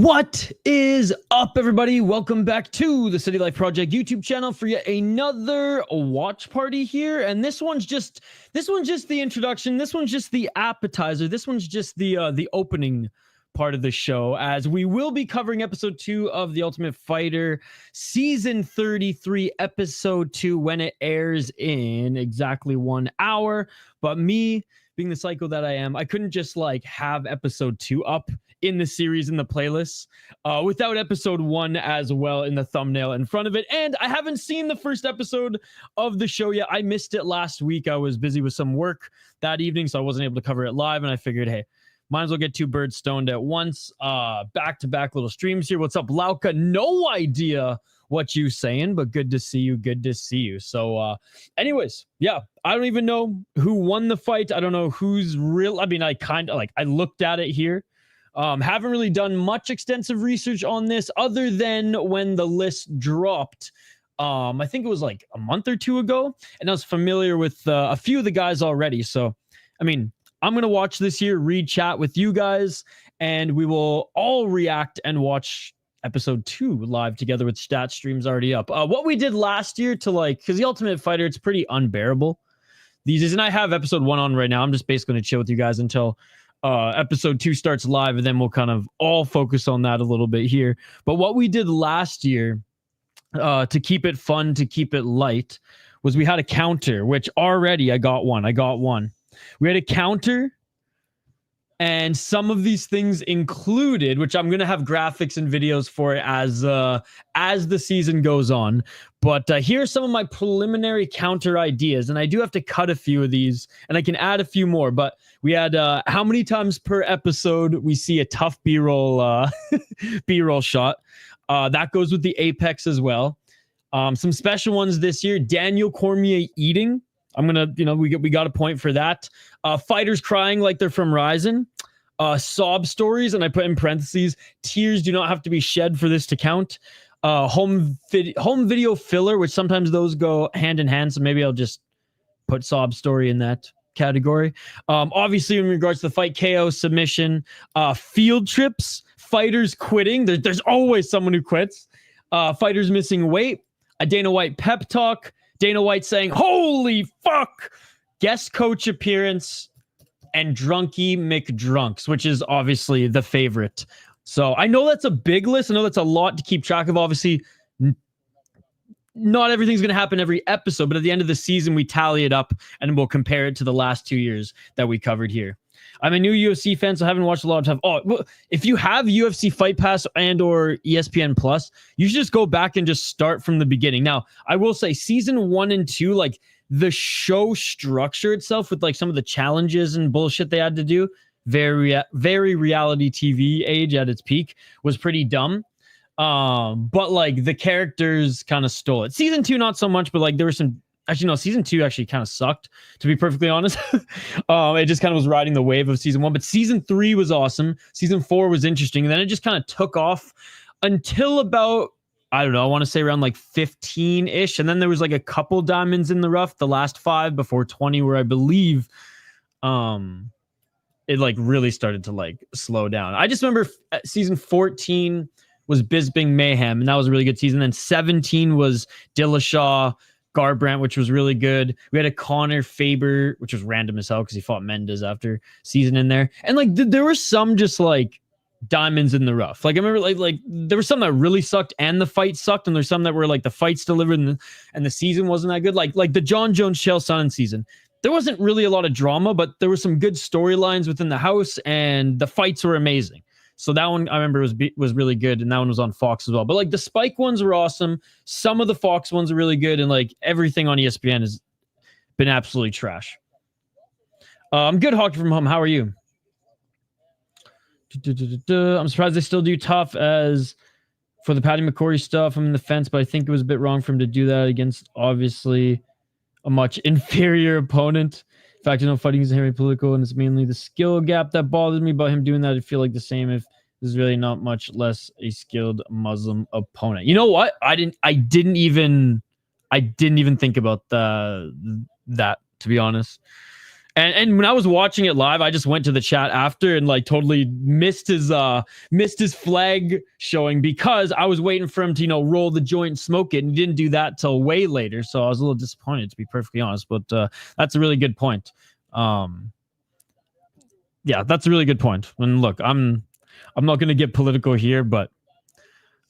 What is up, everybody? Welcome back to the City Life Project YouTube channel for yet another watch party here. And this one's just the introduction. This one's just the appetizer. This one's just the opening part of the show, as we will be covering episode 2 of The Ultimate Fighter, season 33, episode 2, when it airs in exactly 1 hour. But me, being the psycho that I am, I couldn't just like have episode 2 up in the series in the playlist without episode 1 as well in the thumbnail in front of it. And I haven't seen the first episode of the show yet. I missed it last week. I was busy with some work that evening, so I wasn't able to cover it live. And I figured, hey, might as well get 2 birds stoned at once. Back-to-back little streams here. What's up, Lauka? No idea what you saying, but good to see you. Good to see you. So anyways, yeah, I don't even know who won the fight. I don't know who's real. I mean, I kind of like, I looked at it here. Haven't really done much extensive research on this other than when the list dropped. I think it was like a month or 2 ago, and I was familiar with a few of the guys already. So, I mean, I'm going to watch this here, read chat with you guys, and we will all react and watch episode 2 live together with stat streams already up. What we did last year to like, because The Ultimate Fighter, it's pretty unbearable these days, and I have episode 1 on right now. I'm just basically going to chill with you guys until episode 2 starts live, and then we'll kind of all focus on that a little bit here. But what we did last year to keep it fun, to keep it light, was we had a counter, which already I got one. We had a counter, and some of these things included, which I'm going to have graphics and videos for it as the season goes on. But here are some of my preliminary counter ideas, and I do have to cut a few of these, and I can add a few more. But we had how many times per episode we see a TUF B-roll B-roll shot. That goes with the Apex as well. Some special ones this year. Daniel Cormier eating. I'm gonna, we got a point for that. Fighters crying like they're from Ryzen. Sob stories, and I put in parentheses, tears do not have to be shed for this to count. Home video filler, which sometimes those go hand in hand, so maybe I'll just put sob story in that category. Obviously, in regards to the fight, KO, submission, field trips, fighters quitting. There's always someone who quits. Fighters missing weight. A Dana White pep talk. Dana White saying, "Holy fuck!" Guest coach appearance, and Drunky McDrunks, which is obviously the favorite. So I know that's a big list. I know that's a lot to keep track of. Obviously, not everything's going to happen every episode, but at the end of the season, we tally it up and we'll compare it to the last 2 years that we covered here. I'm a new UFC fan, so I haven't watched a lot of time. Oh, well, if you have UFC Fight Pass and or ESPN Plus, you should just go back and just start from the beginning. Now, I will say season 1 and 2, like the show structure itself with like some of the challenges and bullshit they had to do, very reality TV age at its peak, was pretty dumb. But like the characters kind of stole it. Season 2, not so much, but like there were some. Actually, no, season 2 actually kind of sucked, to be perfectly honest. It just kind of was riding the wave of season 1. But season 3 was awesome. Season 4 was interesting. And then it just kind of took off until about, I don't know, I want to say around like 15-ish. And then there was like a couple diamonds in the rough, the last 5 before 20, where I believe it like really started to like slow down. I just remember season 14 was Bisping Mayhem, and that was a really good season. Then 17 was Dillashaw Garbrandt, which was really good. We had a Connor Faber, which was random as hell because he fought Mendes after season in there. And like there were some just like diamonds in the rough. Like I remember like there were some that really sucked and the fight sucked, and there's some that were like the fights delivered and the season wasn't that good. Like the John Jones Chael Sonnen season. There wasn't really a lot of drama, but there were some good storylines within the house, and the fights were amazing. So that one I remember was really good, and that one was on Fox as well. But like the Spike ones were awesome. Some of the Fox ones are really good, and like everything on ESPN has been absolutely trash. I'm good, Hockey from Home. How are you? I'm surprised they still do TUF as for the Patty McCory stuff. I'm in the fence, but I think it was a bit wrong for him to do that against obviously a much inferior opponent. In fact, I know fighting is very political, and it's mainly the skill gap that bothers me about him doing that. I feel like the same if there's really not much less a skilled Muslim opponent. You know what? I didn't even think about that, to be honest. And when I was watching it live, I just went to the chat after and like totally missed his flag showing because I was waiting for him to, roll the joint and smoke it, and he didn't do that till way later. So I was a little disappointed, to be perfectly honest. But that's a really good point. Yeah, that's a really good point. And look, I'm not going to get political here, but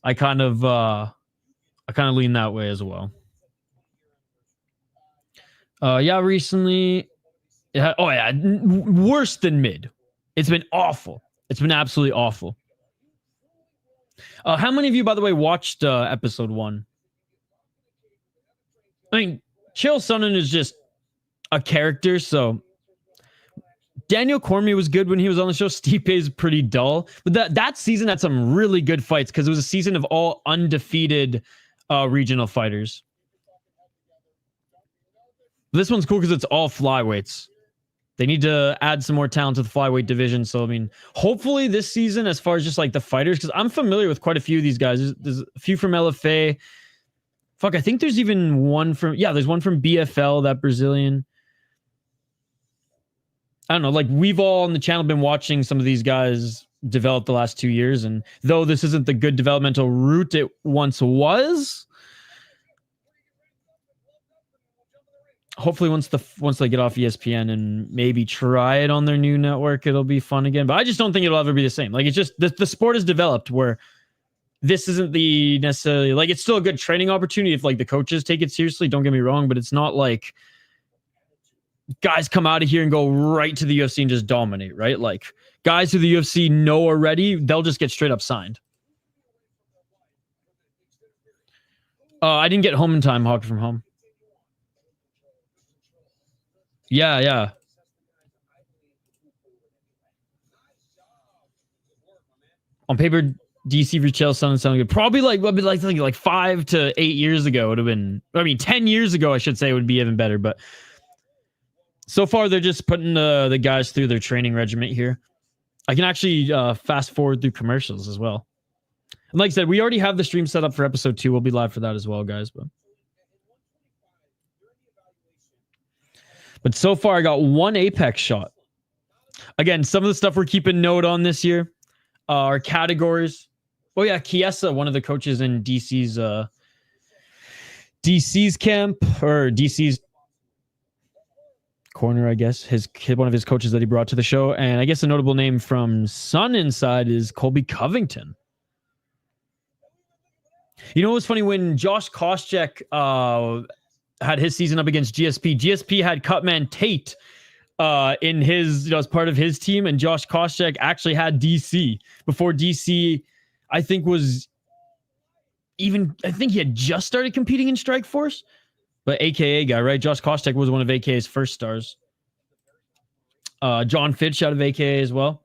I kind of lean that way as well. Yeah, recently. Worse than mid. It's been awful. It's been absolutely awful. How many of you, by the way, watched episode 1? I mean, Chael Sonnen is just a character, so Daniel Cormier was good when he was on the show. Stipe is pretty dull. But that season had some really good fights because it was a season of all undefeated regional fighters. This one's cool because it's all flyweights. They need to add some more talent to the flyweight division. So, I mean, hopefully this season, as far as just like the fighters, because I'm familiar with quite a few of these guys. There's a few from LFA. Fuck, I think there's even one from... Yeah, there's one from BFL, that Brazilian. I don't know. Like, we've all on the channel been watching some of these guys develop the last 2 years. And though this isn't the good developmental route it once was... Hopefully once they get off ESPN and maybe try it on their new network, it'll be fun again. But I just don't think it'll ever be the same. Like, it's just the sport has developed where this isn't the necessarily like, it's still a good training opportunity if like the coaches take it seriously. Don't get me wrong, but it's not like guys come out of here and go right to the UFC and just dominate, right? Like guys who the UFC know already, they'll just get straight up signed. I didn't get home in time, Hawk from home. Yeah. On paper, DC for Chael sounded good. Probably like 5 to 8 years ago would have been. I mean, 10 years ago, I should say, would be even better. But so far, they're just putting the guys through their training regiment here. I can actually fast forward through commercials as well. And like I said, we already have the stream set up for episode 2. We'll be live for that as well, guys. But so far, I got 1 Apex shot. Again, some of the stuff we're keeping note on this year are categories. Oh, yeah, Chiesa, one of the coaches in DC's camp, or DC's corner, I guess. One of his coaches that he brought to the show. And I guess a notable name from Sonnen side is Colby Covington. You know what's funny? When Josh Koscheck had his season up against GSP. GSP had Cutman Tate in his, as part of his team, and Josh Koscheck actually had DC before DC, I think he had just started competing in Strikeforce, but AKA guy, right? Josh Koscheck was one of AKA's first stars. John Fitch out of AKA as well.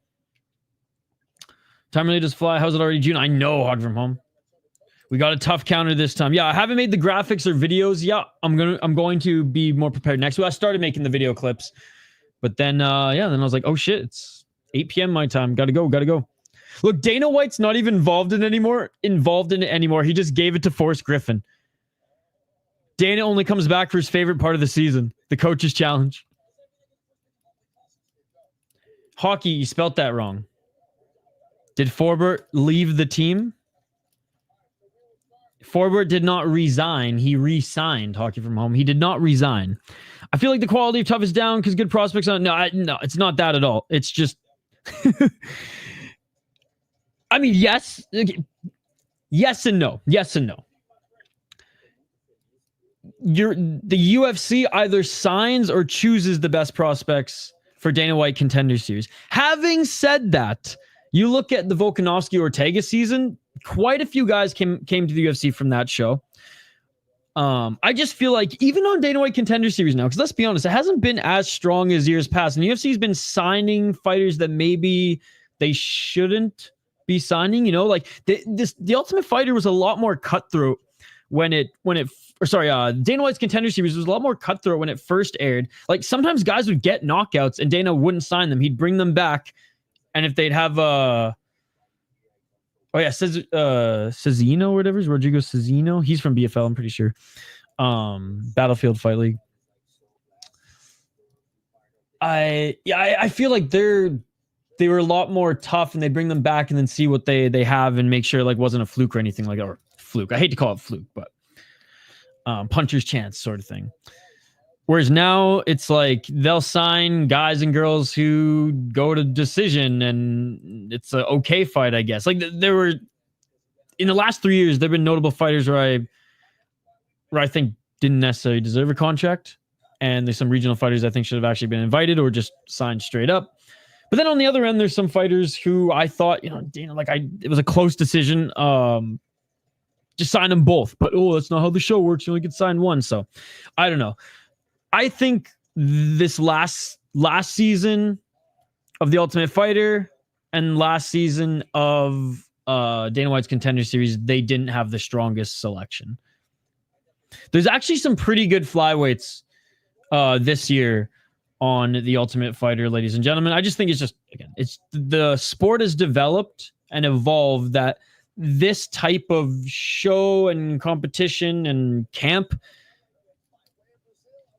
Time really does fly. How's it already June? I know, Hog from home. We got a tough counter this time. Yeah, I haven't made the graphics or videos. Yeah, I'm going to be more prepared next week. I started making the video clips, but then then I was like, oh shit, it's 8 p.m. my time. Gotta go. Look, Dana White's not even involved in it anymore. He just gave it to Forrest Griffin. Dana only comes back for his favorite part of the season, the coach's challenge. Hockey, you spelt that wrong. Did Forbert leave the team? Forbert did not resign. He re-signed. Hockey from home. He did not resign. I feel like the quality of TUF is down because good prospects on. No, it's not that at all. It's just. I mean, yes and no. Yes and no. The UFC either signs or chooses the best prospects for Dana White Contender Series. Having said that, you look at the Volkanovski Ortega season. Quite a few guys came to the UFC from that show. I just feel like even on Dana White Contender Series now, because let's be honest, it hasn't been as strong as years past. And the UFC's been signing fighters that maybe they shouldn't be signing. The Ultimate Fighter was a lot more cutthroat Dana White's Contender Series was a lot more cutthroat when it first aired. Like sometimes guys would get knockouts and Dana wouldn't sign them. He'd bring them back, and if they'd have Sezinando or whatever, is Rodrigo Sezinando. He's from BFL, I'm pretty sure. Battlefield Fight League. I feel like they were a lot more tough, and they bring them back and then see what they have and make sure like wasn't a fluke or anything like that. Or fluke. I hate to call it fluke, but puncher's chance sort of thing. Whereas now it's like they'll sign guys and girls who go to decision, and it's an okay fight, I guess. Like there were in the last 3 years, there've been notable fighters where I think didn't necessarily deserve a contract, and there's some regional fighters I think should have actually been invited or just signed straight up. But then on the other end, there's some fighters who I thought, it was a close decision. Just sign them both. But that's not how the show works. You only get signed one. So I don't know. I think this last season of The Ultimate Fighter and last season of Dana White's Contender Series, they didn't have the strongest selection. There's actually some pretty good flyweights this year on The Ultimate Fighter, ladies and gentlemen. I just think it's the sport has developed and evolved that this type of show and competition and camp,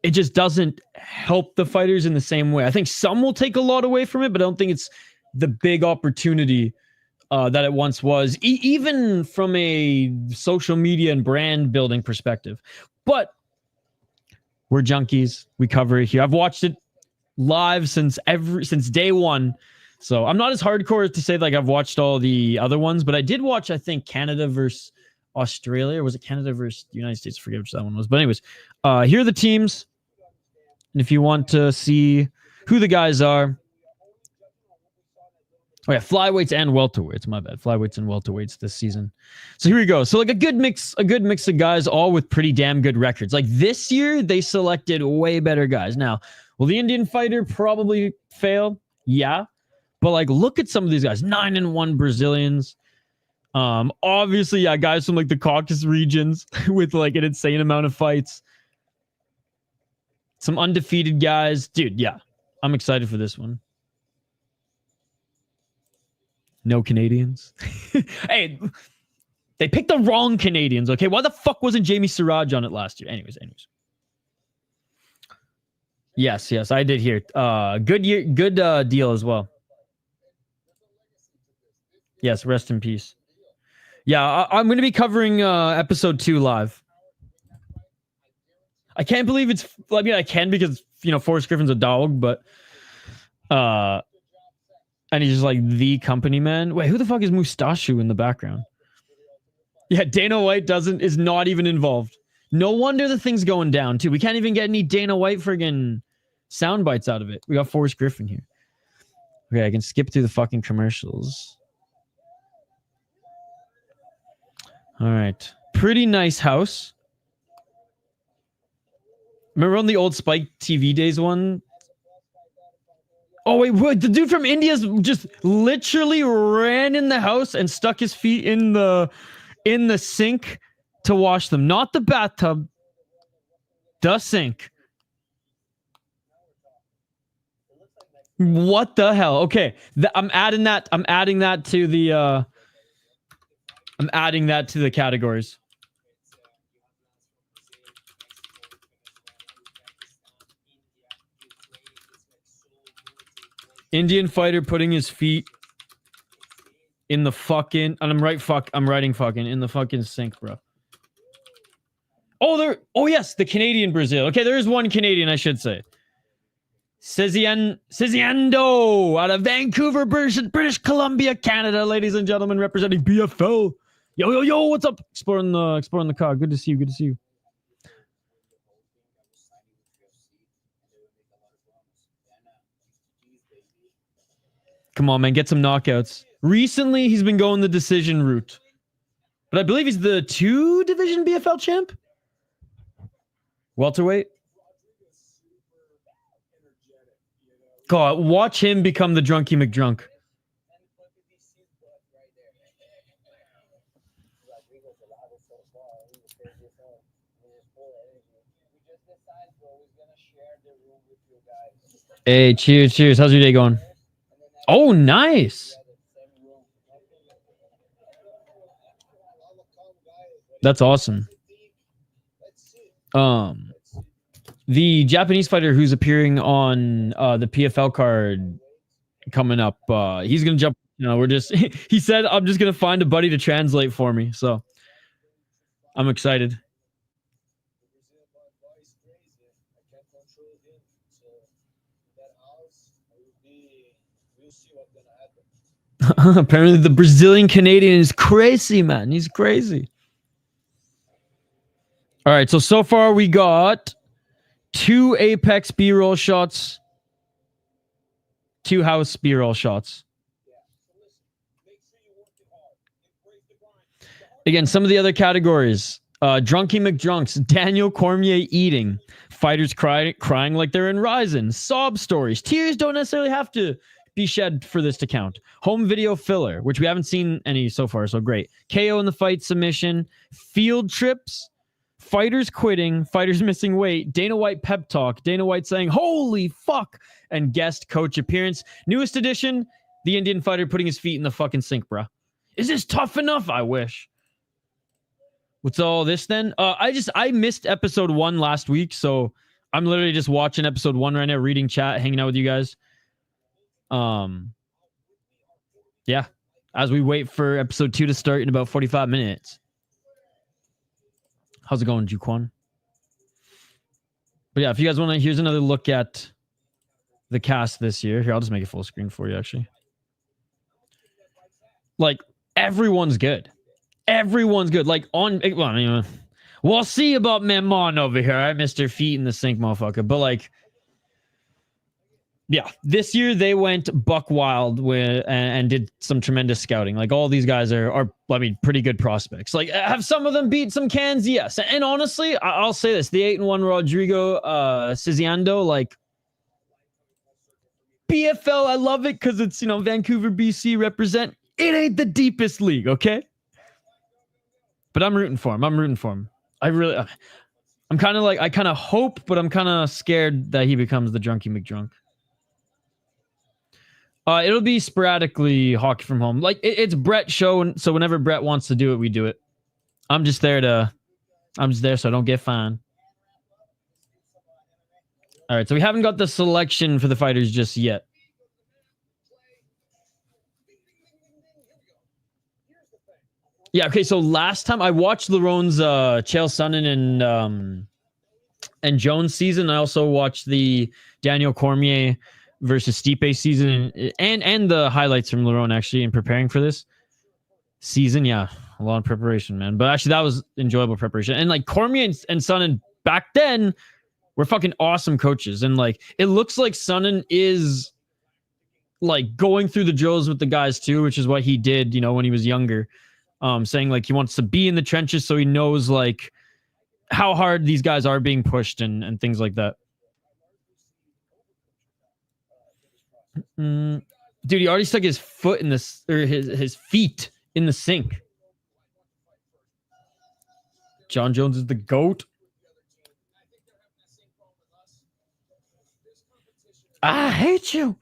it just doesn't help the fighters in the same way. I think some will take a lot away from it, but I don't think it's the big opportunity that it once was, even from a social media and brand building perspective. But we're junkies. We cover it here. I've watched it live since day one. So I'm not as hardcore to say like I've watched all the other ones, but I did watch, I think, Canada versus Australia. Or was it Canada versus the United States? I forget which that one was. But anyways, here are the teams. And if you want to see who the guys are. Oh yeah, flyweights and welterweights. My bad. Flyweights and welterweights this season. So here we go. So like a good mix of guys, all with pretty damn good records. Like this year, they selected way better guys. Now, will the Indian fighter probably fail? Yeah. But like, look at some of these guys. 9-1 Brazilians. Obviously, yeah, guys from like the Caucasus regions with like an insane amount of fights. Some undefeated guys. Dude, yeah. I'm excited for this one. No Canadians. Hey, they picked the wrong Canadians, okay? Why the fuck wasn't Jamie Siraj on it last year? Anyways. Yes, I did hear. Good deal as well. Yes, rest in peace. Yeah, I'm going to be covering episode 2 live. I can't believe it's... I mean, I can because, Forrest Griffin's a dog, but... And he's just like the company man. Wait, who the fuck is Mustashu in the background? Yeah, Dana White is not even involved. No wonder the thing's going down, too. We can't even get any Dana White friggin' sound bites out of it. We got Forrest Griffin here. Okay, I can skip through the fucking commercials. All right. Pretty nice house. Remember on the old Spike TV days one? Oh, wait, the dude from India's just literally ran in the house and stuck his feet in the sink to wash them. Not the bathtub. The sink. What the hell? Okay, I'm adding that to the categories. Indian fighter putting his feet in the fucking... And I'm writing fucking in the fucking sink, bro. Oh, yes, the Canadian Brazil. Okay, there is one Canadian, I should say. Sezinando out of Vancouver, British Columbia, Canada, ladies and gentlemen, representing BFL. Yo, what's up? Exploring the car. Good to see you. Come on, man, get some knockouts. Recently, he's been going the decision route. But I believe he's the 2-division BFL champ? Welterweight? God, watch him become the Drunky McDrunk. Hey, cheers. How's your day going? Oh, nice. That's awesome. The Japanese fighter who's appearing on the PFL card coming up, he's gonna jump. We're just. He said, "I'm just gonna find a buddy to translate for me." So I'm excited. Apparently, the Brazilian Canadian is crazy, man. He's crazy. All right, so far we got 2 Apex B-roll shots, 2 House B-roll shots. Again, some of the other categories. Drunky McDrunks, Daniel Cormier eating, fighters crying like they're in Ryzen, sob stories. Tears don't necessarily have to be shed for this to count. Home video filler, which we haven't seen any so far, so great. KO in the fight submission, field trips, fighters quitting, fighters missing weight, Dana White pep talk, Dana White saying, holy fuck, and guest coach appearance. Newest edition, the Indian fighter putting his feet in the fucking sink, bruh. Is this tough enough? I wish. What's all this then? I missed episode 1 last week, so I'm literally just watching episode 1 right now, reading chat, hanging out with you guys. Yeah, as we wait for episode 2 to start in about 45 minutes. How's it going, Juquan? But yeah, if you guys want to, here's another look at the cast this year. Here, I'll just make it full screen for you, actually. Like, everyone's good. Everyone's good. Like, well, I mean, we'll see about Memon over here, right? Mr. Feet in the sink, motherfucker. But, like, yeah, this year they went buck wild and did some tremendous scouting. Like, all these guys are I mean, pretty good prospects. Like, have some of them beat some cans? Yes. And honestly, I'll say this. The 8-1 Rodrigo Sezinando, like, PFL, I love it because it's, Vancouver, BC represent. It ain't the deepest league, okay? But I'm rooting for him. I'm kind of like, I kind of hope, but I'm kind of scared that he becomes the Drunky McDrunk. It'll be sporadically hockey from home. Like, it's Brett's show, so whenever Brett wants to do it, we do it. I'm just there so I don't get fined. All right, so we haven't got the selection for the fighters just yet. Yeah, okay, so last time I watched Larone's Chael Sonnen and Jones season. I also watched the Daniel Cormier versus Stipe season and the highlights from Larone actually in preparing for this season. Yeah, a lot of preparation, man. But actually that was enjoyable preparation. And like Cormier and Sonnen back then were fucking awesome coaches. And like it looks like Sonnen is like going through the drills with the guys too, which is what he did, when he was younger. Saying like he wants to be in the trenches so he knows like how hard these guys are being pushed and things like that. Dude, he already stuck his foot in this, or his feet in the sink. John Jones is the GOAT. I hate you.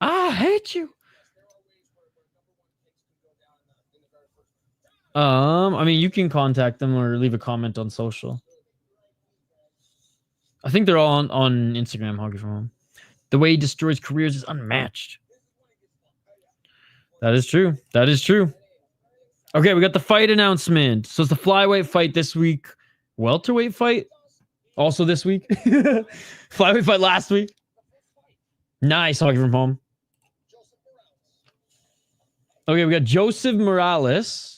I hate you. I mean, you can contact them or leave a comment on social. I think they're all on Instagram, Hockey From Home. The way he destroys careers is unmatched. That is true. That is true. Okay, we got the fight announcement. So it's the flyweight fight this week. Welterweight fight also this week. Flyweight fight last week. Nice, Hockey From Home. Okay, we got Joseph Morales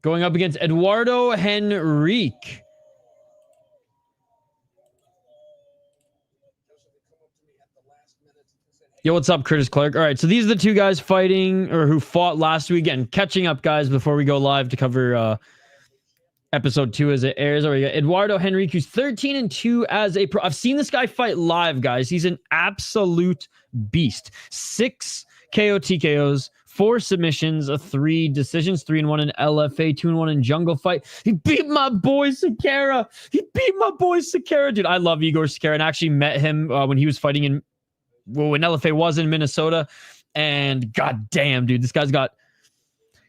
going up against Eduardo Henrique. Yo, what's up, Curtis Clark? All right, so these are the two guys fighting, or who fought last week. And catching up, guys, before we go live to cover episode 2 as it airs. All right, we got Eduardo Henrique, who's 13-2 as a pro. I've seen this guy fight live, guys. He's an absolute beast. 6 KO TKOs, 4 submissions, 3 decisions, 3-1 in LFA, 2-1 in Jungle Fight. He beat my boy Sakara. Dude, I love Igor Sakara, and actually met him when he was fighting when LFA was in Minnesota. And goddamn, dude, this guy's got...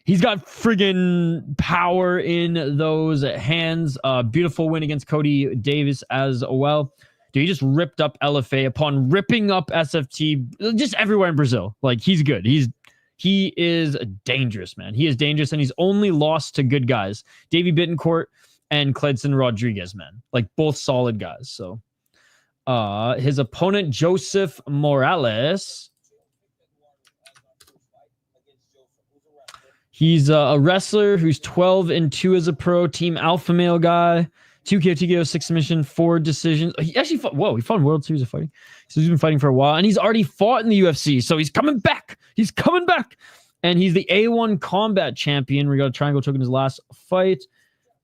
He's got friggin' power in those hands. Beautiful win against Cody Davis as well. Dude, he just ripped up LFA upon ripping up SFT just everywhere in Brazil. Like, he's good. He is dangerous, man. He is dangerous, and he's only lost to good guys. Davey Bittencourt and Cledson Rodriguez, man. Like, both solid guys. So, his opponent, Joseph Morales. He's a wrestler who's 12-2 as a pro, team alpha male guy. 2KO, TKO, 6 submission, 4 decisions. He actually fought, he fought in World Series of Fighting. So he's been fighting for a while, and he's already fought in the UFC. So he's coming back. He's coming back. And he's the A1 combat champion. We got a triangle choke in his last fight.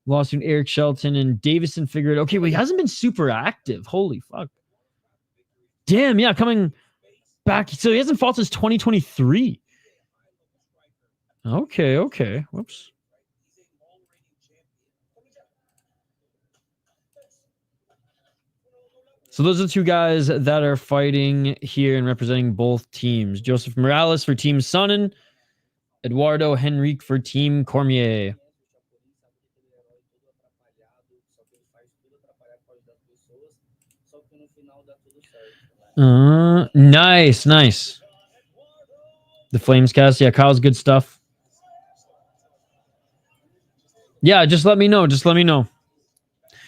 Lost to Eric Shelton and Davison figured, okay, well, he hasn't been super active. Holy fuck. Damn, yeah, coming back. So he hasn't fought since 2023. Okay. Whoops. So those are the two guys that are fighting here and representing both teams. Joseph Morales for Team Sonnen. Eduardo Henrique for Team Cormier. Nice. The Flames cast. Yeah, Kyle's good stuff. Yeah, just let me know.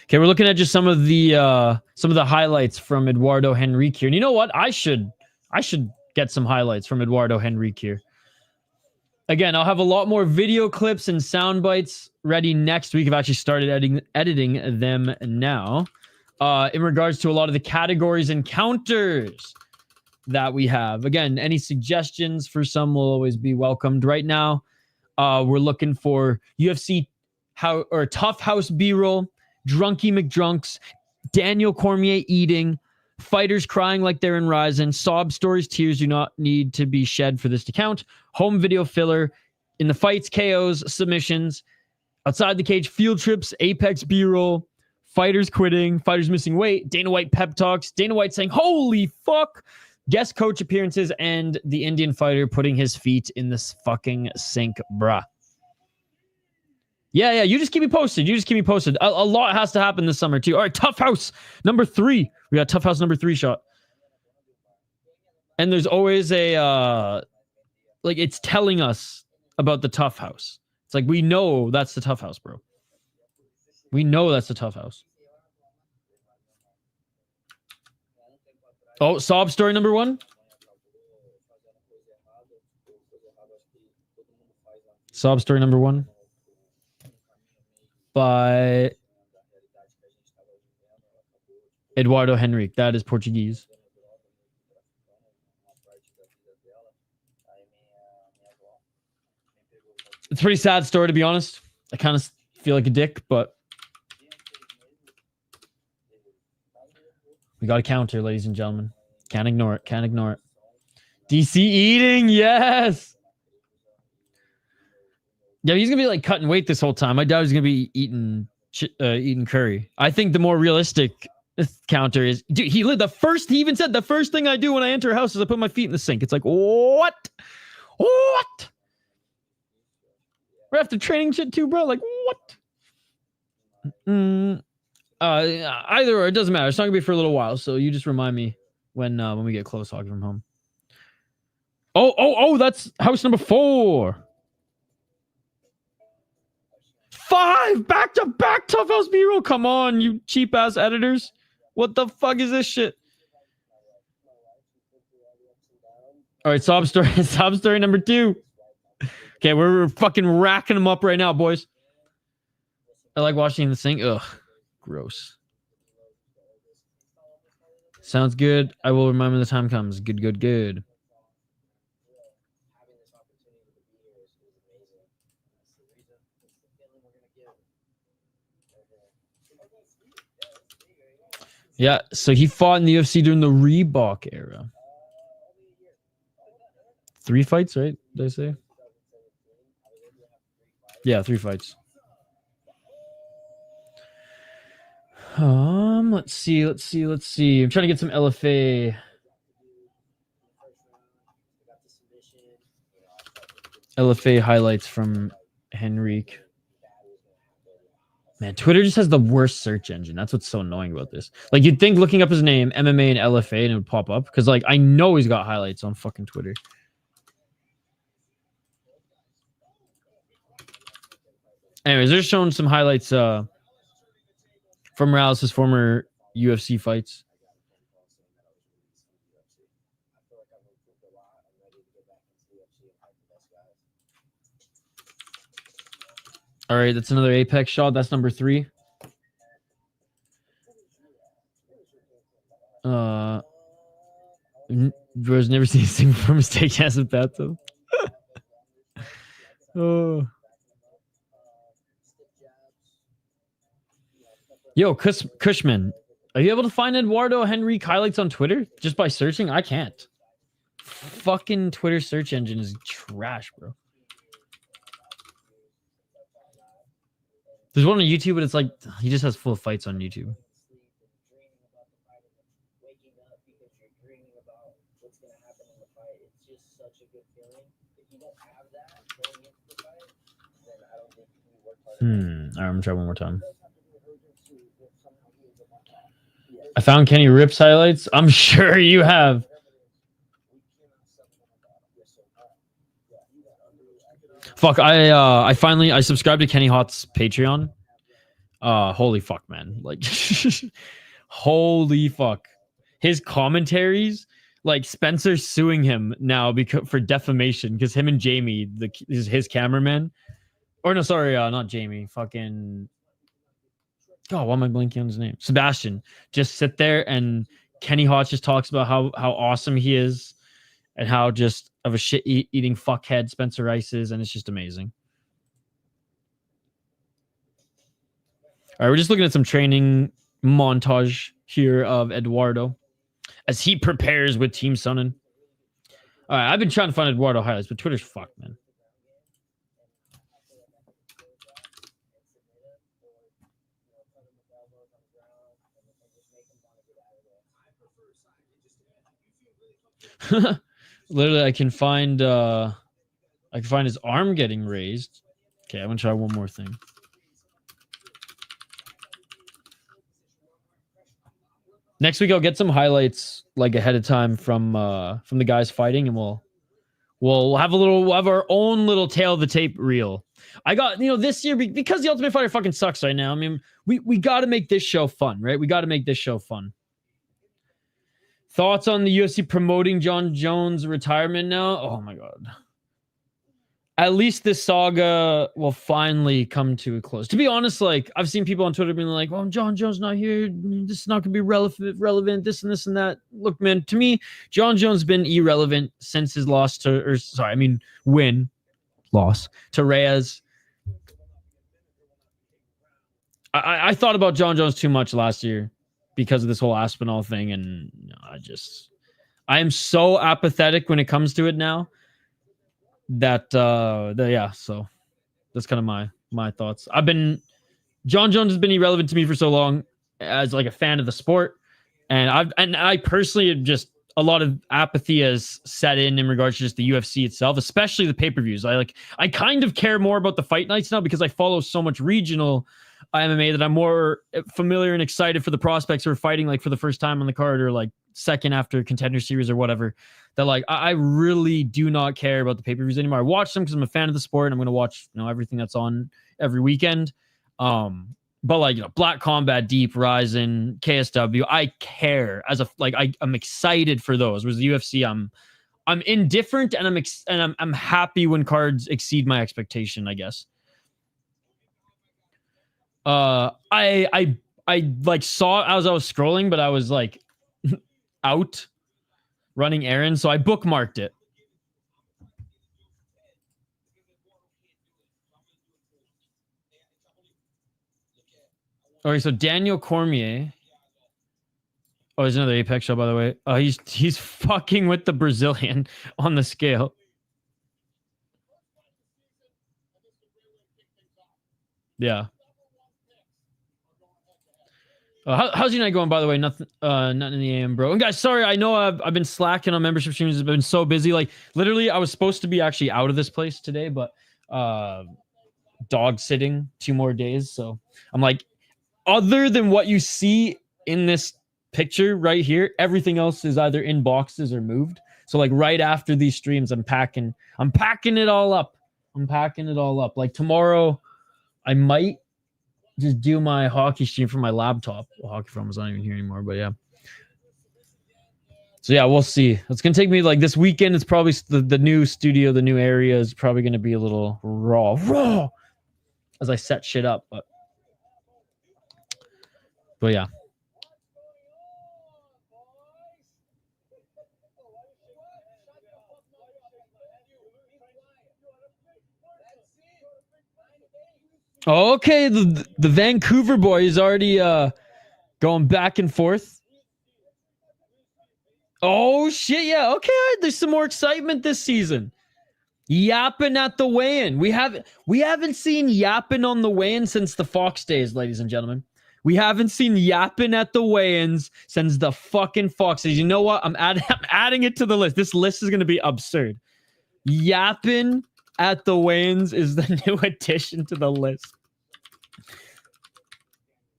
Okay, we're looking at just some of the highlights from Eduardo Henrique here. And you know what? I should get some highlights from Eduardo Henrique here. Again, I'll have a lot more video clips and sound bites ready next week. I've actually started editing them now. In regards to a lot of the categories and counters that we have. Again, any suggestions for some will always be welcomed. Right now, we're looking for UFC Tough House B-roll, Drunky McDrunks, Daniel Cormier eating, fighters crying like they're in Ryzen, sob stories, tears do not need to be shed for this to count, home video filler, in the fights, KOs, submissions, outside the cage, field trips, Apex B-roll, fighters quitting, fighters missing weight, Dana White pep talks, Dana White saying, holy fuck, guest coach appearances, and the Indian fighter putting his feet in this fucking sink, bruh. Yeah, you just keep me posted. A lot has to happen this summer, too. All right, Tough House number 3. We got Tough House number 3 shot. And there's always a, it's telling us about the Tough House. It's like, we know that's the Tough House, bro. We know that's the Tough House. Oh, sob story number 1. Sob story number 1. By Eduardo Henrique. That is Portuguese. It's a pretty sad story, to be honest. I kind of feel like a dick, but we got a counter, ladies and gentlemen. Can't ignore it. DC eating, yes. Yeah, he's gonna be like cutting weight this whole time. I doubt he's gonna be eating curry. I think the more realistic counter is, dude, he even said the first thing I do when I enter a house is I put my feet in the sink. It's like, what? We're after training shit too, bro. Like, what? Either or, it doesn't matter. It's not gonna be for a little while, so you just remind me when we get close talking from home. Oh, that's house number 4. 5 back-to-back Tough House B-roll. Come on, you cheap-ass editors. What the fuck is this shit? All right, sob story number 2. Okay, we're fucking racking them up right now, boys. I like washing in the sink. Ugh, gross. Sounds good. I will remind when the time comes. Good. Yeah, so he fought in the UFC during the Reebok era. 3 fights, right? Did I say? Yeah, 3 fights. Let's see. I'm trying to get some LFA. LFA highlights from Henrique. Man, Twitter just has the worst search engine. That's what's so annoying about this. Like, you'd think looking up his name, MMA and LFA, and it would pop up. Because, like, I know he's got highlights on fucking Twitter. Anyways, they're showing some highlights from Morales' former UFC fights. All right, that's another Apex shot. That's number 3. Bro's never seen a single mistake as a bathtub. Oh. Yo, Cushman, are you able to find Eduardo Henrique highlights on Twitter just by searching? I can't. Fucking Twitter search engine is trash, bro. There's one on YouTube, but it's like he just has full fights on YouTube. All right, I'm gonna try one more time. I found Kenny Rips highlights. I'm sure you have. Fuck, I finally subscribed to Kenny Hot's Patreon. Holy fuck, man. Like holy fuck. His commentaries, like Spencer's suing him now because for defamation because him and Jamie, his cameraman. Or no, sorry, not Jamie. Fucking God, why am I blanking on his name? Sebastian. Just sit there and Kenny Hotz just talks about how awesome he is and how just of a shit eating fuckhead Spencer Rice is, and it's just amazing. All right, we're just looking at some training montage here of Eduardo as he prepares with Team Sonnen. All right, I've been trying to find Eduardo highlights, but Twitter's fucked, man. Literally, I can find his arm getting raised. Okay, I'm gonna try one more thing. Next week I'll get some highlights like ahead of time from the guys fighting, and we'll have our own little tail of the tape reel. I got, this year, because the Ultimate Fighter fucking sucks right now. I mean, we got to make this show fun, right? We got to make this show fun. Thoughts on the UFC promoting Jon Jones' retirement now? Oh my God. At least this saga will finally come to a close. To be honest, like, I've seen people on Twitter being like, well, Jon Jones not here. This is not going to be relevant, this and this and that. Look, man, to me, Jon Jones has been irrelevant since his loss loss to Reyes. I thought about Jon Jones too much last year because of this whole Aspinall thing, and I am so apathetic when it comes to it now that yeah, so that's kind of my thoughts. Jon Jones has been irrelevant to me for so long as like a fan of the sport, and I personally just a lot of apathy has set in regards to just the UFC itself, especially the pay-per-views. I kind of care more about the fight nights now because I follow so much regional MMA that I'm more familiar and excited for the prospects who are fighting like for the first time on the card or like second after Contender Series or whatever. That like I really do not care about the pay-per-views anymore. I watch them because I'm a fan of the sport and I'm going to watch everything that's on every weekend. But like Black Combat, Deep Rising, KSW, I care as I'm excited for those. Whereas the UFC, I'm indifferent and I'm happy when cards exceed my expectation, I guess. I like saw it as I was scrolling, but I was like out running errands, so I bookmarked it. Okay, so Daniel Cormier. Oh, there's another Apex show, by the way. He's fucking with the Brazilian on the scale. Yeah. How's your night going, by the way? Nothing in the AM, bro. And guys, sorry, I know I've been slacking on membership streams. I've been so busy. Like, literally, I was supposed to be actually out of this place today, but dog sitting 2 more days. So I'm like, other than what you see in this picture right here, everything else is either in boxes or moved. So like right after these streams, I'm packing it all up. Like tomorrow, I might just do my hockey stream from my laptop. Well, hockey from is not even here anymore, but yeah. So yeah, we'll see. It's gonna take me like this weekend. It's probably the new studio, the new area is probably gonna be a little raw as I set shit up. But yeah. Okay, the Vancouver boy is already going back and forth. Oh shit, yeah. Okay, there's some more excitement this season. Yapping at the weigh-in. We haven't seen yapping on the weigh-in since the Fox days, ladies and gentlemen. We haven't seen yapping at the weigh-ins since the fucking Fox days. You know what? I'm adding it to the list. This list is going to be absurd. Yapping at the weigh-ins is the new addition to the list.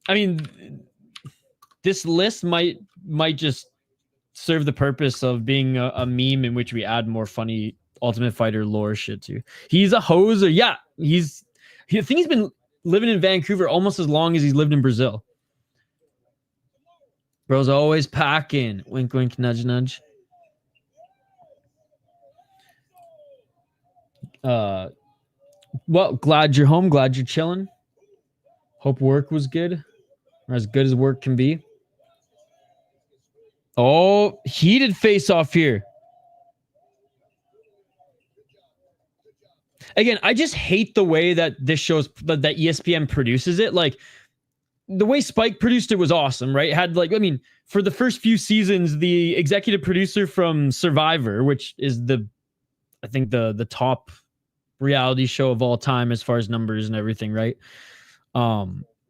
I mean, this list might just serve the purpose of being a meme in which we add more funny Ultimate Fighter lore shit to. He's a hoser. Yeah, I think he's been living in Vancouver almost as long as he's lived in Brazil. Bro's always packing. Wink, wink, nudge, nudge. Well, glad you're home. Glad you're chilling. Hope work was good. Or as good as work can be. Oh, heated face-off here. Again, I just hate the way that this shows, that ESPN produces it. Like, the way Spike produced it was awesome, right? It had, like, I mean, for the first few seasons, the executive producer from Survivor, which is I think the top reality show of all time as far as numbers and everything, right?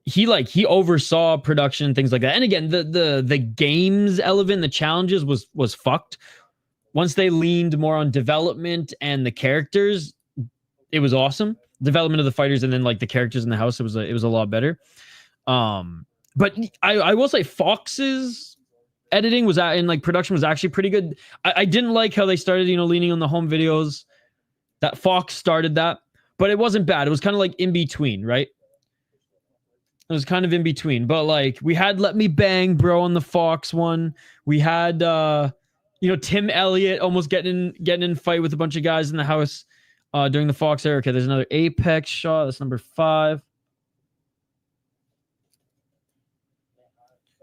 He oversaw production and things like that. And again, the games element, the challenges was fucked. Once they leaned more on development and the characters, it was awesome. Development of the fighters and then like the characters in the house, it was a lot better. But I will say Fox's editing was and like production was actually pretty good. I didn't like how they started, leaning on the home videos. That Fox started that, but it wasn't bad. It was kind of like in between, right? It was kind of in between, but like we had Let Me Bang Bro on the Fox one. We had Tim Elliott almost getting in fight with a bunch of guys in the house during the Fox era. Okay, there's another Apex shot. That's number 5.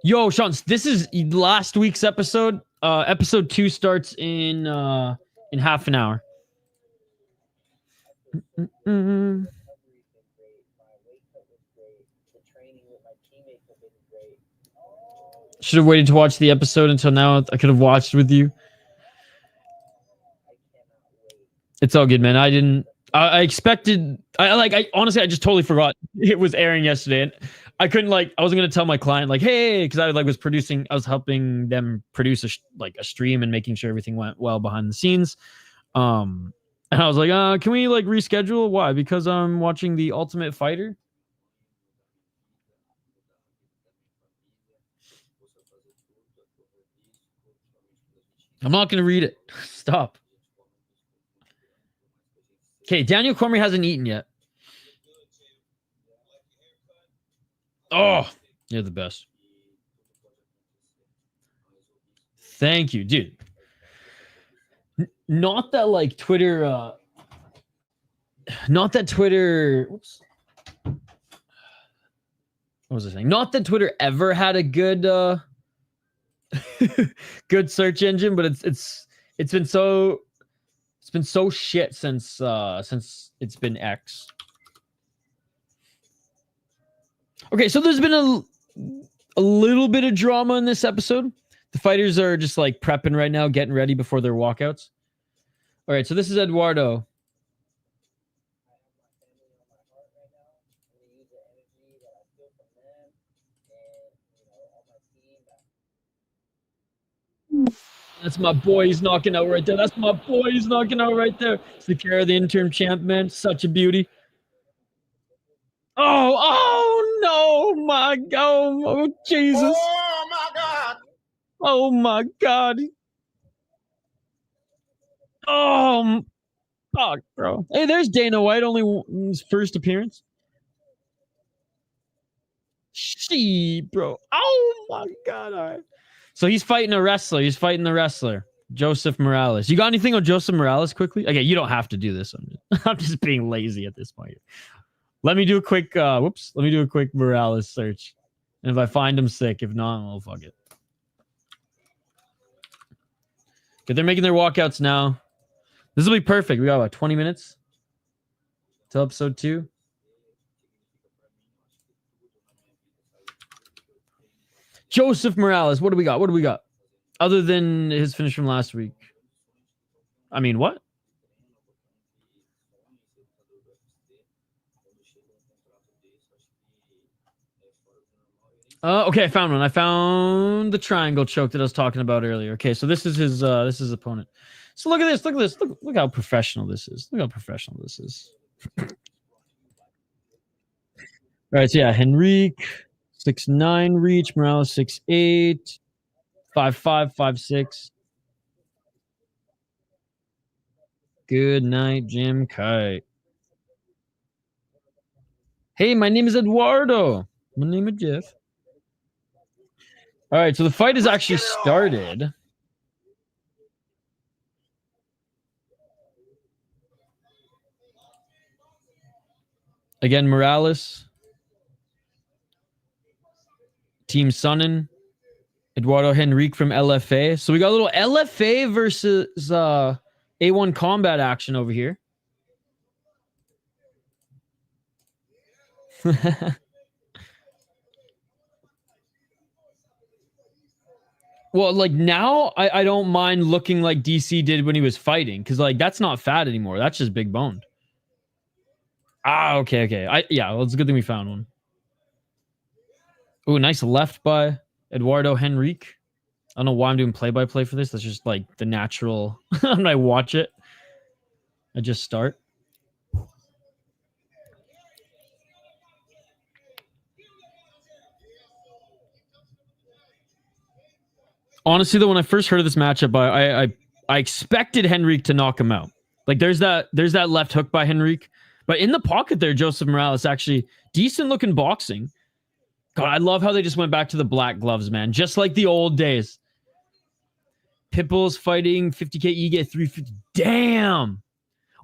Yo, Sean, this is last week's episode. Episode 2 starts in half an hour. Should have waited to watch the episode until now. I could have watched with you. It's all good, man. I expected. I honestly, I just totally forgot it was airing yesterday, and I couldn't I wasn't gonna tell my client hey, because I was producing. I was helping them produce a stream and making sure everything went well behind the scenes. And I was like, can we reschedule? Why? Because I'm watching The Ultimate Fighter. I'm not going to read it. Stop. Okay, Daniel Cormier hasn't eaten yet. Oh, you're the best. Thank you, dude. Not that Twitter... not that Twitter... Oops. What was I saying? Not that Twitter ever had a good... good search engine, but it's been so shit since it's been X. Okay, so there's been a little bit of drama in this episode. The fighters are just prepping right now, getting ready before their walkouts. All right, so this is Eduardo. That's my boy. He's knocking out right there. That's my boy. He's knocking out right there. It's the care of the interim champ, man. Such a beauty. Oh no, my God. Oh, Jesus. Oh my God. Oh my God. Oh, fuck, bro. Hey, there's Dana White, only his first appearance. She, bro. Oh my God. All right. So he's fighting a wrestler. He's fighting the wrestler, Joseph Morales. You got anything on Joseph Morales quickly? Okay, you don't have to do this. I'm just being lazy at this point. Let me do a quick, Let me do a quick Morales search. And if I find him sick, if not, well, fuck it. Okay, they're making their walkouts now. This will be perfect. We got about 20 minutes till episode 2. Joseph Morales. What do we got? What do we got? Other than his finish from last week. I mean, what? Okay, I found one. I found the triangle choke that I was talking about earlier. Okay, so this is his opponent. So look at this. Look at this. Look how professional this is. Look how professional this is. All right, so yeah, Henrique, 6'9" reach, Morales 6'8", 5'5", 5'6". Good night, Jim Kite. Hey, my name is Eduardo. My name is Jeff. All right, so the fight has actually started. Again, Morales. Team Sonnen. Eduardo Henrique from LFA. So we got a little LFA versus A1 combat action over here. Well, like now, I don't mind looking like DC did when he was fighting, because like that's not fat anymore. That's just big boned. Ah, okay. Yeah, well, it's a good thing we found one. Oh, nice left by Eduardo Henrique. I don't know why I'm doing play-by-play for this. That's just like the natural. When I watch it, I just start. Honestly, though, when I first heard of this matchup, I expected Henrique to knock him out. Like there's that left hook by Henrique, but in the pocket there, Joseph Morales actually decent looking boxing. God, I love how they just went back to the black gloves, man. Just like the old days. Pitbull's fighting 50K, Ige 350. Damn.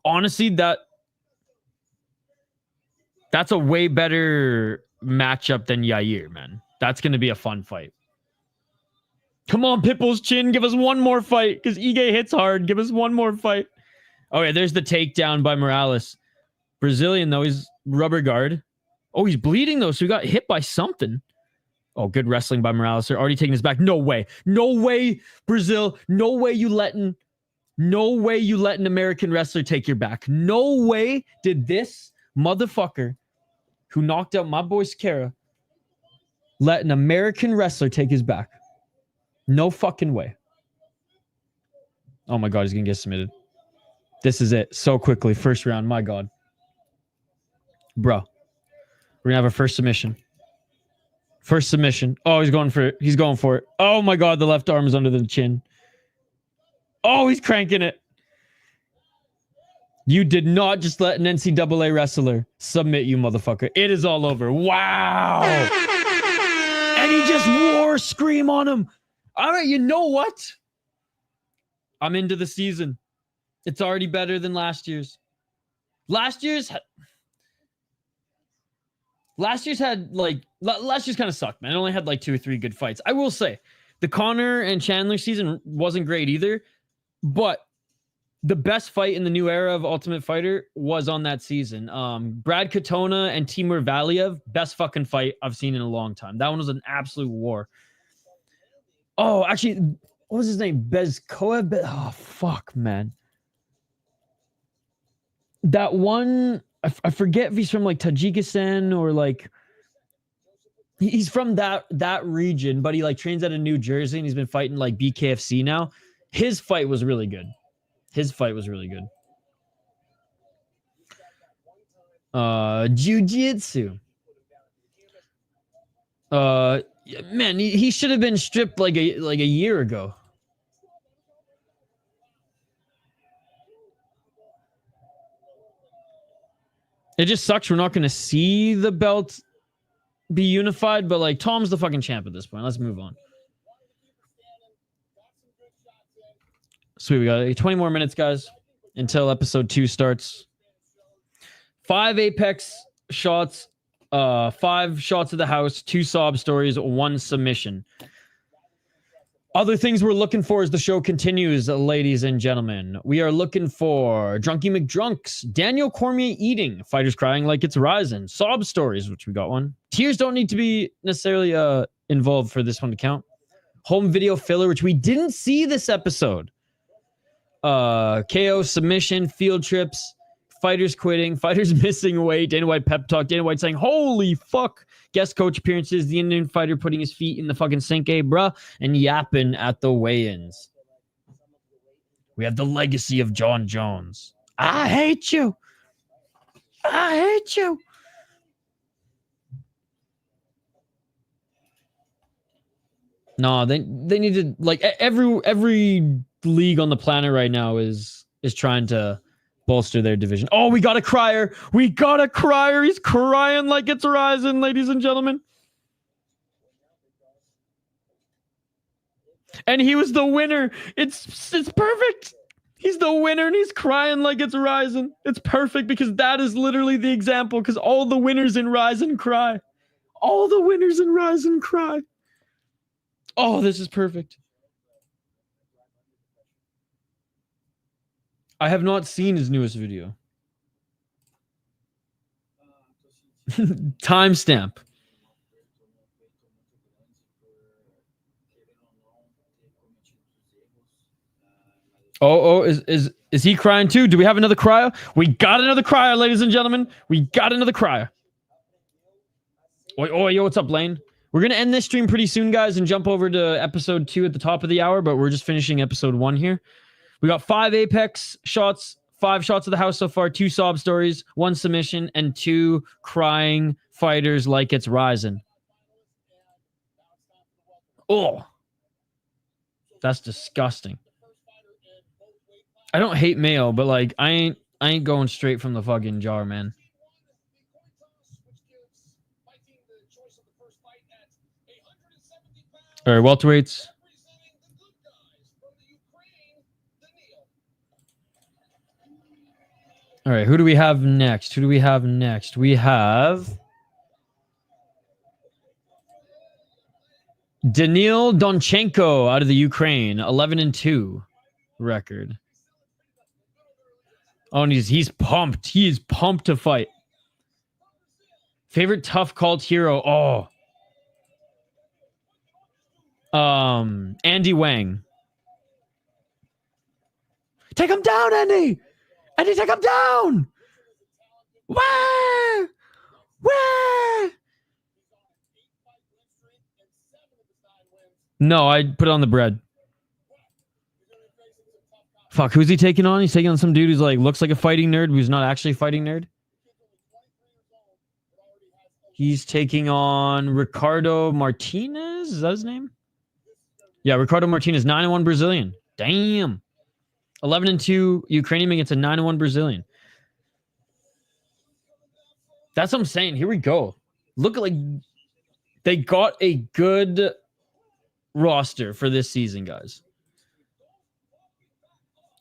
Honestly, that's a way better matchup than Yair, man. That's going to be a fun fight. Come on, Pitbull's chin. Give us one more fight because Ige hits hard. Give us one more fight. Okay, there's the takedown by Morales. Brazilian, though. He's rubber guard. Oh, he's bleeding, though, so he got hit by something. Oh, good wrestling by Morales. They're already taking his back. No way. No way, Brazil. No way you letting an American wrestler take your back. No way did this motherfucker who knocked out my boy Skara let an American wrestler take his back. No fucking way. Oh my God, he's going to get submitted. This is it. So quickly. First round. My God. Bro. We're going to have our first submission. First submission. Oh, he's going for it. He's going for it. Oh my God, the left arm is under the chin. Oh, he's cranking it. You did not just let an NCAA wrestler submit you, motherfucker. It is all over. Wow. And he just war scream on him. All right, you know what? I'm into the season. It's already better than last year's. Last year's kind of sucked, man. It only had like 2 or 3 good fights. I will say the Connor and Chandler season wasn't great either, but the best fight in the new era of Ultimate Fighter was on that season. Brad Katona and Timur Valiev, best fucking fight I've seen in a long time. That one was an absolute war. Oh, actually, what was his name? Bezkoev? Oh, fuck, man. That one, I forget if he's from like Tajikistan or like, he's from that region, but he like trains out of New Jersey and he's been fighting like BKFC now. His fight was really good. Jiu-jitsu. Man, he should have been stripped like a year ago. It just sucks we're not going to see the belt be unified, but like Tom's the fucking champ at this point. Let's move on. Sweet, we got 20 more minutes, guys, until episode 2 starts. 5 Apex shots, 5 shots of the house, 2 sob stories, 1 submission. Other things we're looking for as the show continues, ladies and gentlemen. We are looking for Drunky McDrunks, Daniel Cormier eating, fighters crying like it's Ryzen, sob stories, which we got 1. Tears don't need to be necessarily involved for this one to count. Home video filler, which we didn't see this episode. KO, submission, field trips, fighters quitting, fighters missing weight, Dana White pep talk, Dana White saying, holy fuck, guest coach appearances, the Indian fighter putting his feet in the fucking sink, bruh, and yapping at the weigh-ins. We have the legacy of John Jones. I hate you. I hate you. No, they need to, like, every league on the planet right now is trying to bolster their division. Oh, we got a crier. We got a crier. He's crying like it's Ryzen, ladies and gentlemen. And he was the winner. It's perfect. He's the winner and he's crying like it's Ryzen. It's perfect because that is literally the example, because all the winners in Ryzen cry. All the winners in Ryzen cry. Oh, this is perfect. I have not seen his newest video. Timestamp. Oh, is he crying too? Do we have another crier? We got another crier, ladies and gentlemen. We got another crier. Oh, yo, what's up, Lane? We're going to end this stream pretty soon, guys, and jump over to episode 2 at the top of the hour, but we're just finishing episode 1 here. We got 5 Apex shots, 5 shots of the house so far, 2 sob stories, 1 submission, and 2 crying fighters like it's Ryzen. Oh, that's disgusting. I don't hate mayo, but like I ain't going straight from the fucking jar, man. All right, welterweights. All right, who do we have next? We have Daniil Donchenko out of the Ukraine, 11-2 record. Oh, and he's pumped. He is pumped to fight. Favorite tough cult hero? Andy Wang. Take him down, Andy! Andy, take him down! Where? No, I put it on the bread. Fuck, who's he taking on? He's taking on some dude who's like, looks like a fighting nerd, who's not actually a fighting nerd. He's taking on Ricardo Martinez. Is that his name? Yeah, Ricardo Martinez, 9-1 Brazilian. Damn. 11-2 Ukrainian against a 9-1 Brazilian. That's what I'm saying. Here we go. Look at, like, they got a good roster for this season, guys.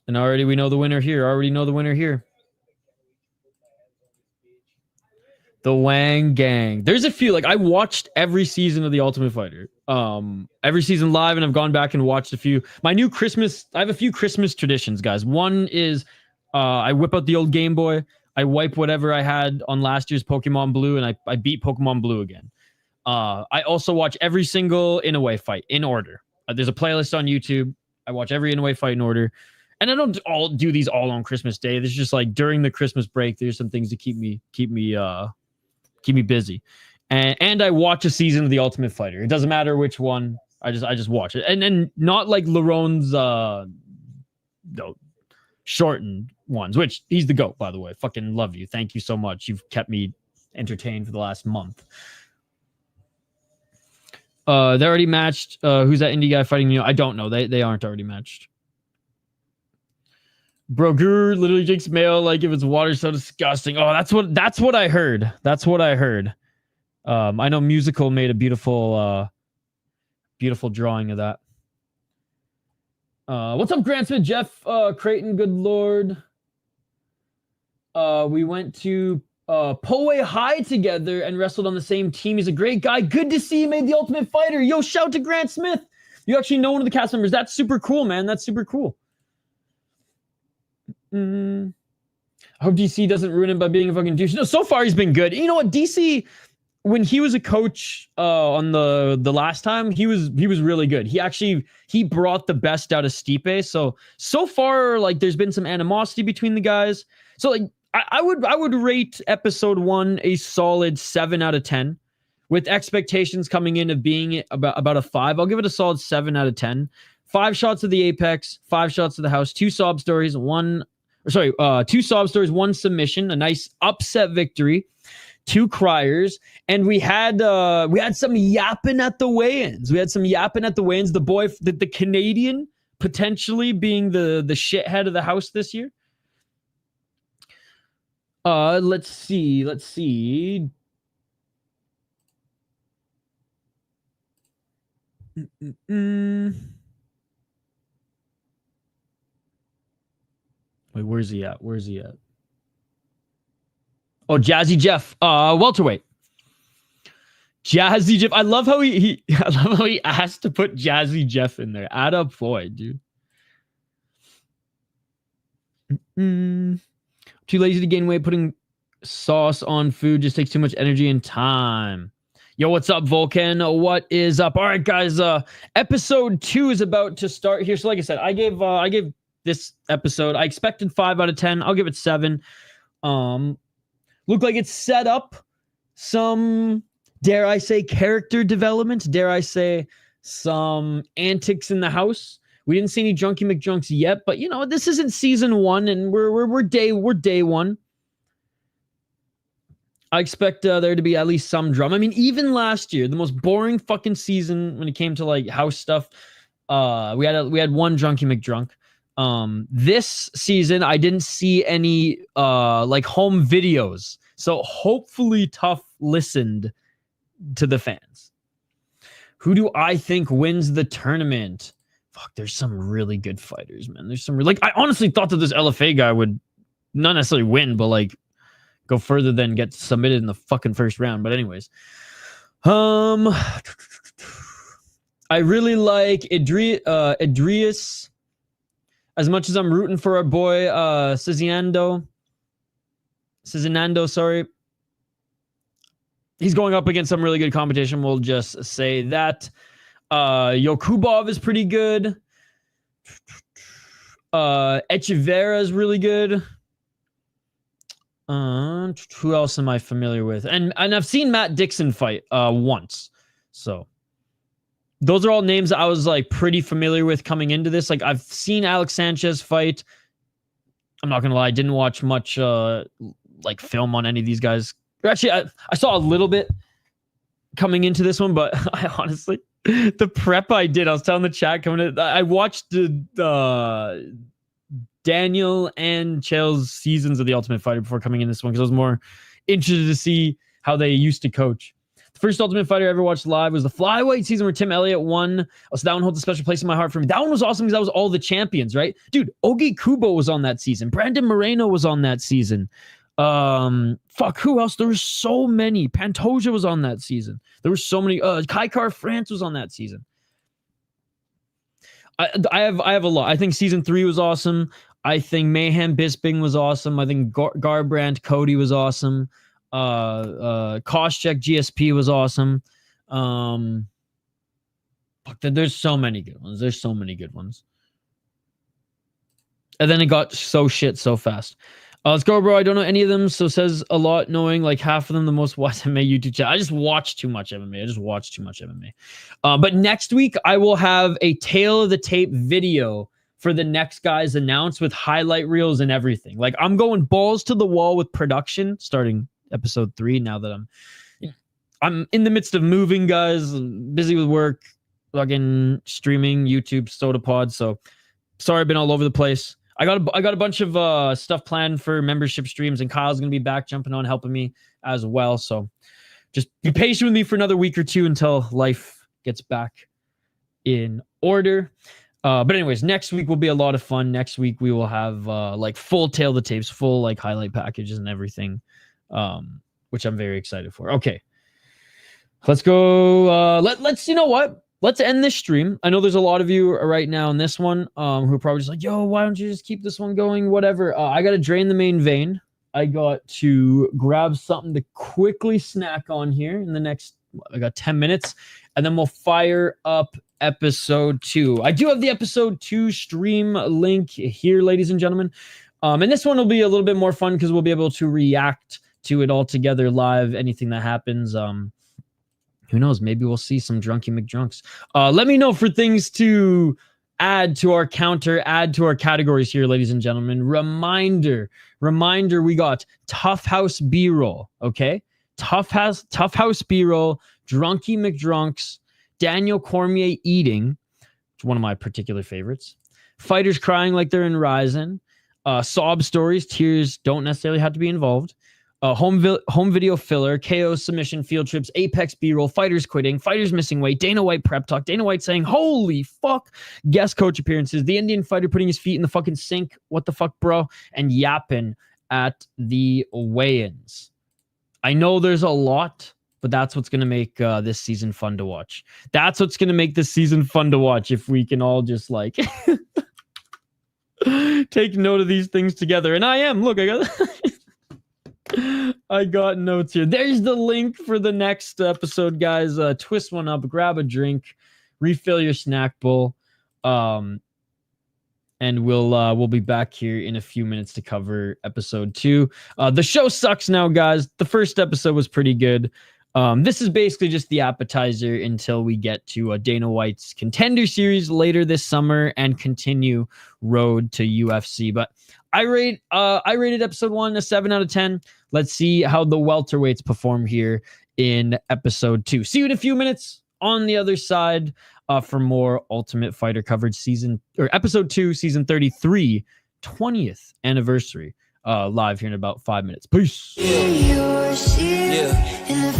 And already we know the winner here. The Wang Gang. There's a few, like, I watched every season of The Ultimate Fighter. Every season live, and I've gone back and watched a few. My new Christmas, I have a few Christmas traditions, guys. One is I whip out the old Game Boy. I wipe whatever I had on last year's Pokemon Blue, and I beat Pokemon Blue again. I also watch every single Inoue fight in order. There's a playlist on YouTube. I watch every Inoue fight in order. And I don't all do these all on Christmas Day. This is just like during the Christmas break, there's some things to keep me busy. And I watch a season of The Ultimate Fighter. It doesn't matter which one. I just watch it, and not like Laron's no, shortened ones, which he's the GOAT, by the way. Fucking love you. Thank you so much. You've kept me entertained for the last month. They already matched. Who's that indie guy fighting you? I don't know. They aren't already matched. Brogur literally drinks mayo like if it's water, so disgusting. Oh, that's what I heard. That's what I heard. I know Musical made a beautiful drawing of that. What's up, Grant Smith? Jeff Creighton, good lord. We went to Poway High together and wrestled on the same team. He's a great guy. Good to see you made the Ultimate Fighter. Yo, shout to Grant Smith. You actually know one of the cast members. That's super cool, man. That's super cool. I hope DC doesn't ruin it by being a fucking douche. No, so far he's been good. You know what, DC, when he was a coach on the last time, he was really good. He brought the best out of Stipe. So far, like, there's been some animosity between the guys. So like I would rate episode 1 a solid 7 out of 10, with expectations coming in of being about a 5. I'll give it a solid 7 out of 10. 5 shots of the Apex, 5 shots of the house, 2 sob stories, 2 sob stories, 1 submission, a nice upset victory, 2 criers, and we had some yapping at the weigh-ins. The boy, the Canadian potentially being the shithead of the house this year. Let's see. Wait, where's he at? Oh, Jazzy Jeff, welterweight. Jazzy Jeff. I love how he asked to put Jazzy Jeff in there. Atta boy, dude. Too lazy to gain weight. Putting sauce on food just takes too much energy and time. Yo, what's up, Vulcan? What is up? All right, guys. Episode 2 is about to start here. So, like I said, I gave this episode, I expected 5 out of 10. I'll give it 7. Look like it's set up some, dare I say, character development. Dare I say, some antics in the house. We didn't see any Junkie McJunks yet, but you know, this isn't season 1, and we're day 1. I expect there to be at least some drama. I mean, even last year, the most boring fucking season when it came to like house stuff, we had 1 Junkie McDrunk. This season, I didn't see any like home videos, so hopefully TUF listened to the fans. Who do I think wins the tournament? Fuck, there's some really good fighters, man. There's some like, I honestly thought that this LFA guy would not necessarily win, but like go further than get submitted in the fucking first round. But anyways, I really like Idiris. As much as I'm rooting for our boy Sezinando, sorry. He's going up against some really good competition. We'll just say that. Yokubov is pretty good. Echeverria is really good. Who else am I familiar with? And I've seen Matt Dixon fight once. So those are all names that I was like pretty familiar with coming into this. Like, I've seen Alex Sanchez fight. I'm not gonna lie, I didn't watch much like film on any of these guys. Actually, I saw a little bit coming into this one, but I honestly, the prep I did, I was telling the chat coming in, I watched the Daniel and Chael's seasons of The Ultimate Fighter before coming in this one, because I was more interested to see how they used to coach. The first Ultimate Fighter I ever watched live was the flyweight season where Tim Elliott won. So that one holds a special place in my heart for me. That one was awesome because that was all the champions, right? Dude, Ogi Kubo was on that season. Brandon Moreno was on that season. Fuck, who else? There were so many. Pantoja was on that season. There were so many. Kaikar France was on that season. I have a lot. I think season 3 was awesome. I think Mayhem Bisping was awesome. I think Garbrandt Cody was awesome. Koscheck GSP was awesome. Fuck, there's so many good ones. And then it got so shit so fast. Let's go, bro. I don't know any of them, so says a lot knowing like half of them the most watched MMA YouTube channel. I just watch too much MMA. But next week, I will have a tail of the tape video for the next guys announced with highlight reels and everything. Like, I'm going balls to the wall with production starting episode 3 now that I'm in the midst of moving, guys. I'm busy with work, fucking streaming, YouTube, SodaPod. So sorry I've been all over the place. I got a bunch of stuff planned for membership streams, and Kyle's gonna be back jumping on helping me as well. So just be patient with me for another week or two until life gets back in order. But anyways, next week will be a lot of fun. Next week we will have like full tail of the tapes, full like highlight packages and everything, which I'm very excited for. Okay, let's go. Let's you know what? Let's end this stream. I know there's a lot of you right now in this one who are probably just like, yo, why don't you just keep this one going? Whatever. I got to drain the main vein. I got to grab something to quickly snack on here in the next, I got 10 minutes, and then we'll fire up episode 2. I do have the episode 2 stream link here, ladies and gentlemen. And this one will be a little bit more fun because we'll be able to react to it all together live, anything that happens. Who knows? Maybe we'll see some Drunky McDrunks. Let me know for things to add to our counter, add to our categories here, ladies and gentlemen. Reminder, we got Tough House B-roll, okay? Tough House B-roll, Drunky McDrunks, Daniel Cormier eating, which is one of my particular favorites. Fighters crying like they're in Ryzen. Sob stories, tears don't necessarily have to be involved. Home video filler, KO submission field trips, Apex B-roll, fighters quitting, fighters missing weight, Dana White prep talk, Dana White saying, holy fuck, guest coach appearances, the Indian fighter putting his feet in the fucking sink, what the fuck, bro, and yapping at the weigh-ins. I know there's a lot, but that's what's going to make this season fun to watch. That's what's going to make this season fun to watch if we can all just like take note of these things together. And I am, look, I got notes here. There's the link for the next episode, guys. Twist one up, grab a drink, refill your snack bowl, and we'll be back here in a few minutes to cover episode 2. The show sucks now, guys. The first episode was pretty good. This is basically just the appetizer until we get to Dana White's Contender Series later this summer and continue road to UFC. But I rated episode 1 a 7 out of 10. Let's see how the welterweights perform here in episode 2. See you in a few minutes on the other side for more Ultimate Fighter coverage episode 2, season 33, 20th anniversary. Live here in about 5 minutes. Peace. Yeah.